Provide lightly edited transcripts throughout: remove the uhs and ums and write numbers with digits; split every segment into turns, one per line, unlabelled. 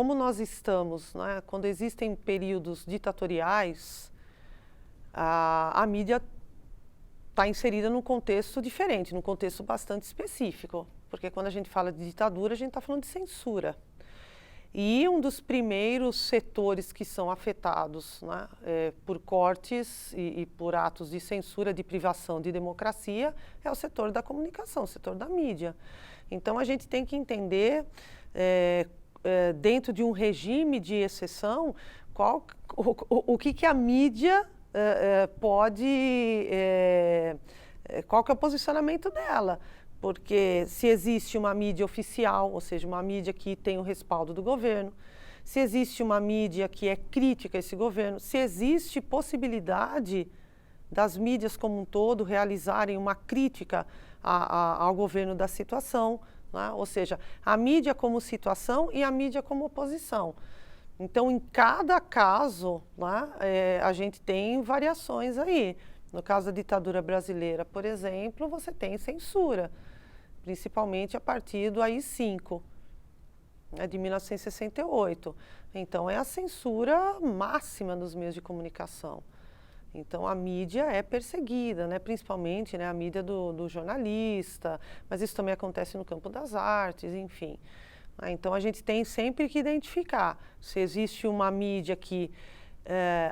como nós estamos, né, quando existem períodos ditatoriais, a mídia está inserida num contexto diferente, num contexto bastante específico, porque quando a gente fala de ditadura, a gente está falando de censura. E um dos primeiros setores que são afetados, né, por cortes e por atos de censura, de privação de democracia, é o setor da comunicação, o setor da mídia. Então, a gente tem que entender, dentro de um regime de exceção, o que a mídia pode... qual que é o posicionamento dela. Porque se existe uma mídia oficial, ou seja, uma mídia que tem o respaldo do governo, se existe uma mídia que é crítica a esse governo, se existe possibilidade das mídias como um todo realizarem uma crítica ao governo da situação, né? Ou seja, a mídia como situação e a mídia como oposição. Então, em cada caso, né, a gente tem variações aí. No caso da ditadura brasileira, por exemplo, você tem censura, principalmente a partir do AI-5, né, de 1968. Então, é a censura máxima dos meios de comunicação. Então, a mídia é perseguida, né, principalmente, né, a mídia do jornalista, mas isso também acontece no campo das artes, enfim. Então, a gente tem sempre que identificar se existe uma mídia que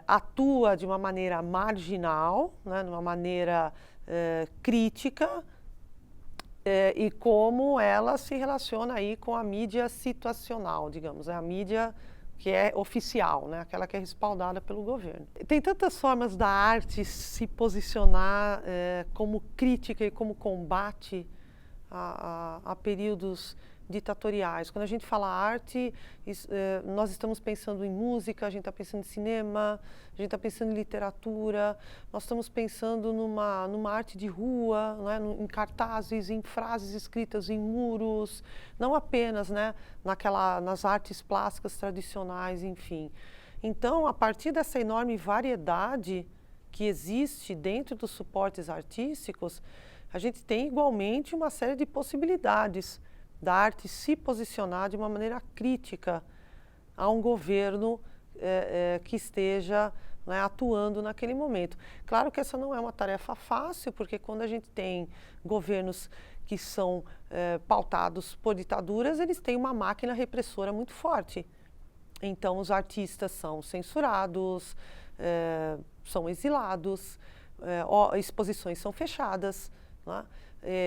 atua de uma maneira marginal, né, de uma maneira crítica, e como ela se relaciona aí com a mídia situacional, digamos, a mídia que é oficial, né, aquela que é respaldada pelo governo. Tem tantas formas da arte se posicionar como crítica e como combate a períodos ditatoriais. Quando a gente fala arte, nós estamos pensando em música, a gente está pensando em cinema, a gente está pensando em literatura, nós estamos pensando numa arte de rua, né, em cartazes, em frases escritas em muros, não apenas, né, nas artes plásticas tradicionais, enfim. Então, a partir dessa enorme variedade que existe dentro dos suportes artísticos, a gente tem igualmente uma série de possibilidades da arte se posicionar de uma maneira crítica a um governo que esteja, né, atuando naquele momento. Claro que essa não é uma tarefa fácil, porque quando a gente tem governos que são pautados por ditaduras, eles têm uma máquina repressora muito forte. Então, os artistas são censurados, são exilados, exposições são fechadas, né?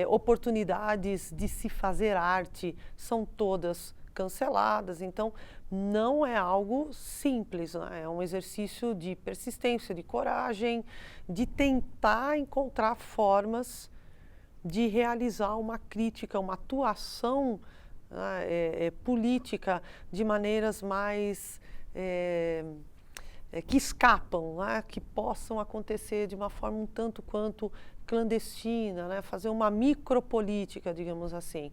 Oportunidades de se fazer arte são todas canceladas, então não é algo simples, né? É um exercício de persistência, de coragem, de tentar encontrar formas de realizar uma crítica, uma atuação política de maneiras mais que escapam, né? Que possam acontecer de uma forma um tanto quanto clandestina, né? Fazer uma micropolítica, digamos assim.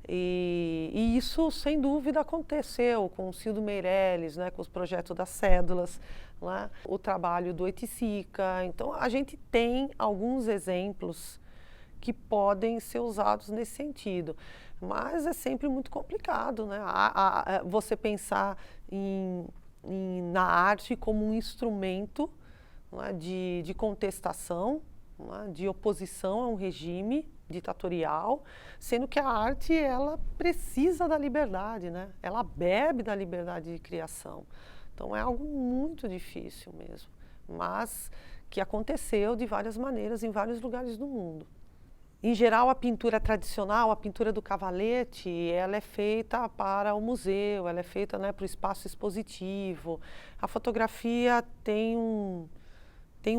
E isso, sem dúvida, aconteceu com o Cildo Meirelles, né? Com os projetos das cédulas, né? O trabalho do Oiticica. Então, a gente tem alguns exemplos que podem ser usados nesse sentido, mas é sempre muito complicado, né? Você pensar na arte como um instrumento, né, de contestação, né, de oposição a um regime ditatorial, sendo que a arte, ela precisa da liberdade, né? Ela bebe da liberdade de criação. Então é algo muito difícil mesmo, mas que aconteceu de várias maneiras em vários lugares do mundo. Em geral, a pintura tradicional, a pintura do cavalete, ela é feita para o museu, ela é feita, né, para o espaço expositivo. A fotografia tem um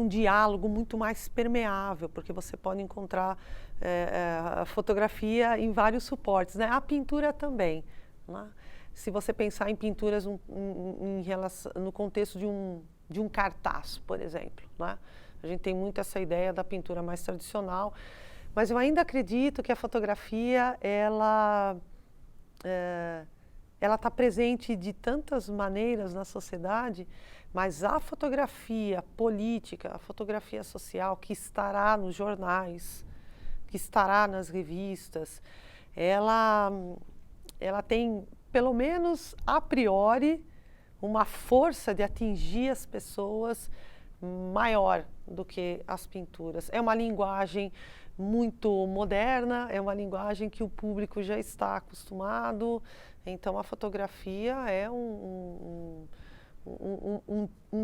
diálogo muito mais permeável, porque você pode encontrar a fotografia em vários suportes, né? A pintura também, né? Se você pensar em pinturas no contexto de um cartaz, por exemplo, né? A gente tem muito essa ideia da pintura mais tradicional, mas eu ainda acredito que a fotografia, ela está presente de tantas maneiras na sociedade, mas a fotografia política, a fotografia social que estará nos jornais, que estará nas revistas, ela tem pelo menos a priori, uma força de atingir as pessoas maior do que as pinturas. É uma linguagem muito moderna, é uma linguagem que o público já está acostumado, então a fotografia é um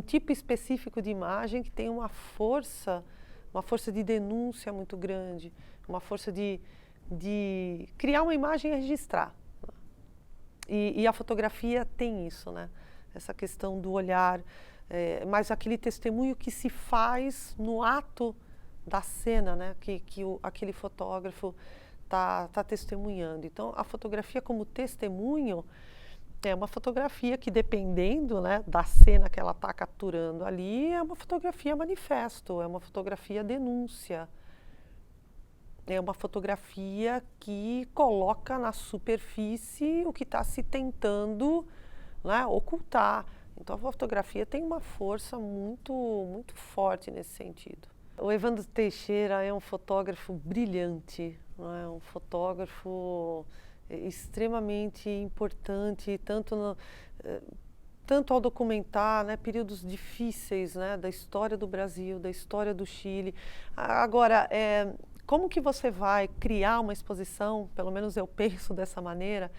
tipo específico de imagem que tem uma força de denúncia muito grande, uma força de criar uma imagem e registrar. E a fotografia tem isso, né? Essa questão do olhar, mas aquele testemunho que se faz no ato da cena, né? Que aquele fotógrafo tá testemunhando. Então, a fotografia como testemunho é uma fotografia que, dependendo, né, da cena que ela está capturando ali, é uma fotografia manifesto, é uma fotografia denúncia. É uma fotografia que coloca na superfície o que está se tentando, né, ocultar. Então, a fotografia tem uma força muito forte nesse sentido. O Evandro Teixeira é um fotógrafo brilhante, né, um fotógrafo extremamente importante, tanto ao documentar, né, períodos difíceis, né, da história do Brasil, da história do Chile. Agora, como que você vai criar uma exposição, pelo menos eu penso dessa maneira,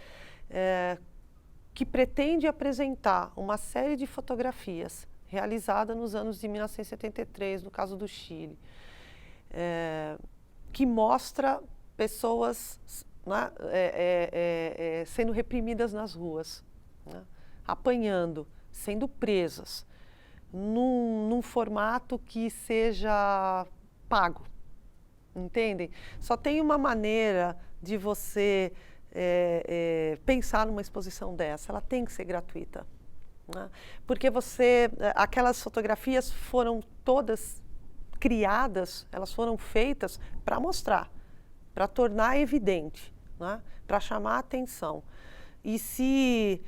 que pretende apresentar uma série de fotografias realizadas nos anos de 1973, no caso do Chile, que mostra pessoas, né, sendo reprimidas nas ruas, né, apanhando, sendo presas, num formato que seja pago, entendem? Só tem uma maneira de você pensar numa exposição dessa, ela tem que ser gratuita, né? Porque aquelas fotografias foram todas criadas, elas foram feitas para mostrar, para tornar evidente, né? Para chamar a atenção. E se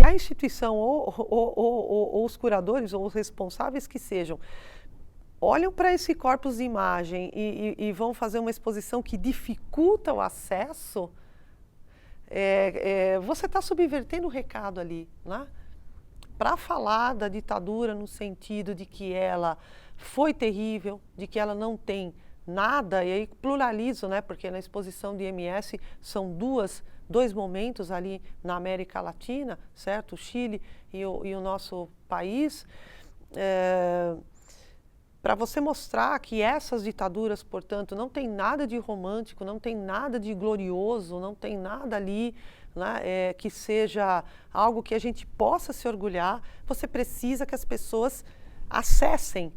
a instituição ou os curadores ou os responsáveis que sejam olham para esse corpus de imagem e vão fazer uma exposição que dificulta o acesso, você está subvertendo o recado ali, né? Para falar da ditadura no sentido de que ela foi terrível, de que ela não tem nada, e aí pluralizo, né? Porque na exposição de MS são dois momentos ali na América Latina, certo? O Chile e o nosso país. Para você mostrar que essas ditaduras, portanto, não tem nada de romântico, não tem nada de glorioso, não tem nada ali, né, que seja algo que a gente possa se orgulhar, você precisa que as pessoas acessem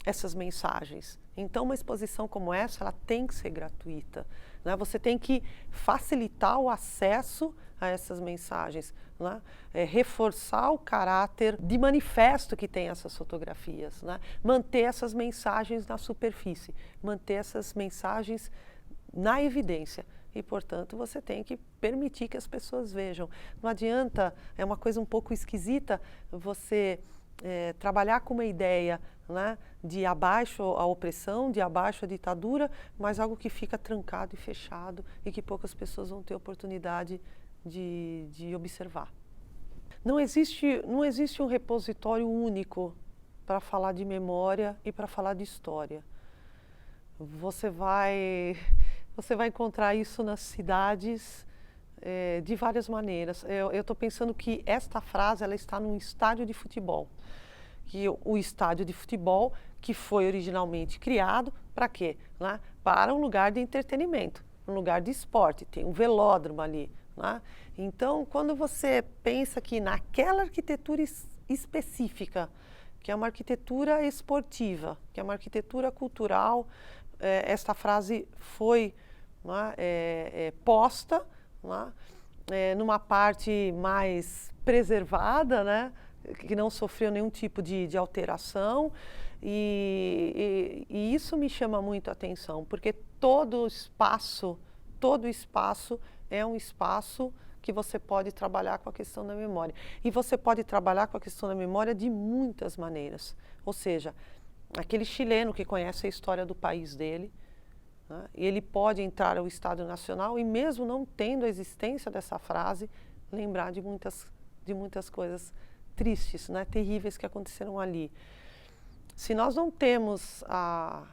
essas mensagens. Então, uma exposição como essa, ela tem que ser gratuita, né? Você tem que facilitar o acesso a essas mensagens, né? Reforçar o caráter de manifesto que tem essas fotografias, né? Manter essas mensagens na superfície, manter essas mensagens na evidência. E, portanto, você tem que permitir que as pessoas vejam. Não adianta, é uma coisa um pouco esquisita você trabalhar com uma ideia, né, de abaixo a opressão, de abaixo a ditadura, mas algo que fica trancado e fechado e que poucas pessoas vão ter oportunidade de observar. Não existe um repositório único para falar de memória e para falar de história. Você vai encontrar isso nas cidades de várias maneiras. Eu estou pensando que esta frase ela está num estádio de futebol. Que o estádio de futebol que foi originalmente criado para quê? Né? Para um lugar de entretenimento, um lugar de esporte, tem um velódromo ali. Né? Então, quando você pensa que naquela arquitetura específica, que é uma arquitetura esportiva, que é uma arquitetura cultural, esta frase foi, né, posta, né, numa parte mais preservada, né, que não sofreu nenhum tipo de alteração, e isso me chama muito a atenção, porque todo espaço é um espaço que você pode trabalhar com a questão da memória. E você pode trabalhar com a questão da memória de muitas maneiras. Ou seja, aquele chileno que conhece a história do país dele, né, ele pode entrar ao Estádio Nacional e mesmo não tendo a existência dessa frase, lembrar de muitas coisas tristes, né, terríveis que aconteceram ali. Se nós não temos a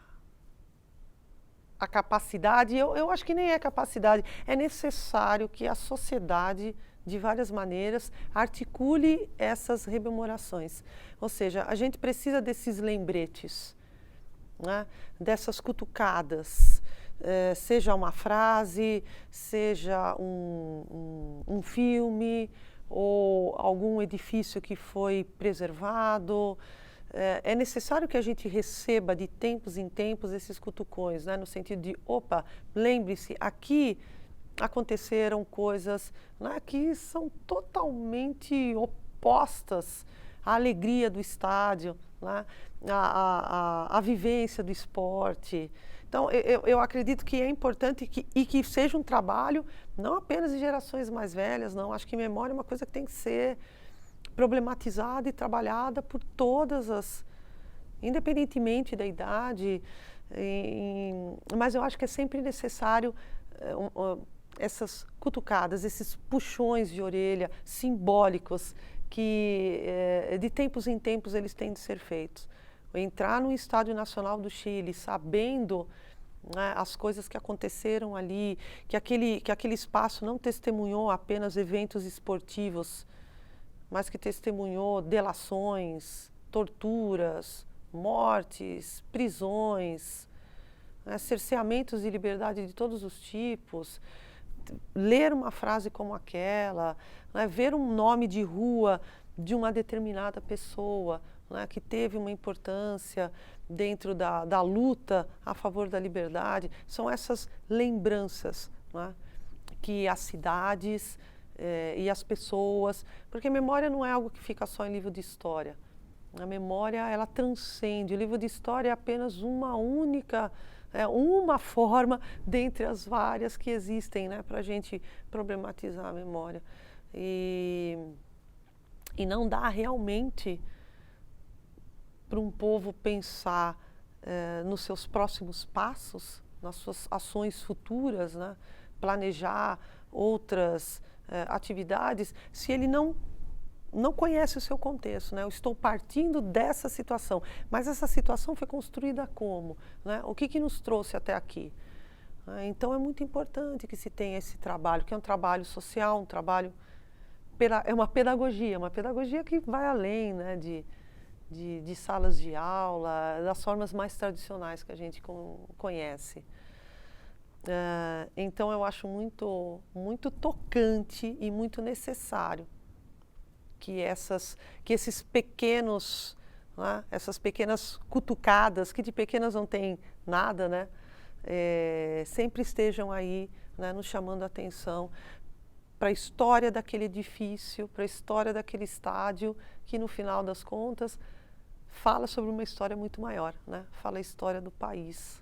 capacidade, eu acho que nem é capacidade, é necessário que a sociedade, de várias maneiras, articule essas rememorações. Ou seja, a gente precisa desses lembretes, né, dessas cutucadas, seja uma frase, seja um filme ou algum edifício que foi preservado. É necessário que a gente receba de tempos em tempos esses cutucões, né, no sentido de, opa, lembre-se, aqui aconteceram coisas, né, que são totalmente opostas à alegria do estádio, né, à vivência do esporte. Então, eu acredito que é importante que seja um trabalho não apenas de gerações mais velhas, não. Acho que memória é uma coisa que tem que ser problematizada e trabalhada por todas independentemente da idade, mas eu acho que é sempre necessário essas cutucadas, esses puxões de orelha simbólicos que de tempos em tempos eles têm de ser feitos. Entrar no Estádio Nacional do Chile sabendo, né, as coisas que aconteceram ali, que aquele espaço não testemunhou apenas eventos esportivos, mas que testemunhou delações, torturas, mortes, prisões, né, cerceamentos de liberdade de todos os tipos. Ler uma frase como aquela, né, ver um nome de rua de uma determinada pessoa, né, que teve uma importância dentro da luta a favor da liberdade, são essas lembranças, né, que as cidades e as pessoas, porque memória não é algo que fica só em livro de história. A memória, ela transcende. O livro de história é apenas uma única, uma forma dentre as várias que existem, né, para a gente problematizar a memória. E não dá realmente para um povo pensar nos seus próximos passos, nas suas ações futuras, né, planejar outras atividades, se ele não conhece o seu contexto, né? Eu estou partindo dessa situação, mas essa situação foi construída como, né? O que nos trouxe até aqui? Então é muito importante que se tenha esse trabalho, que é um trabalho social, um trabalho, é uma pedagogia que vai além, né, de salas de aula, das formas mais tradicionais que a gente conhece. Então eu acho muito tocante e muito necessário que esses pequenos, né, essas pequenas cutucadas, que de pequenas não tem nada, né, sempre estejam aí, né, nos chamando a atenção para a história daquele edifício, para a história daquele estádio, que no final das contas fala sobre uma história muito maior, né, fala a história do país.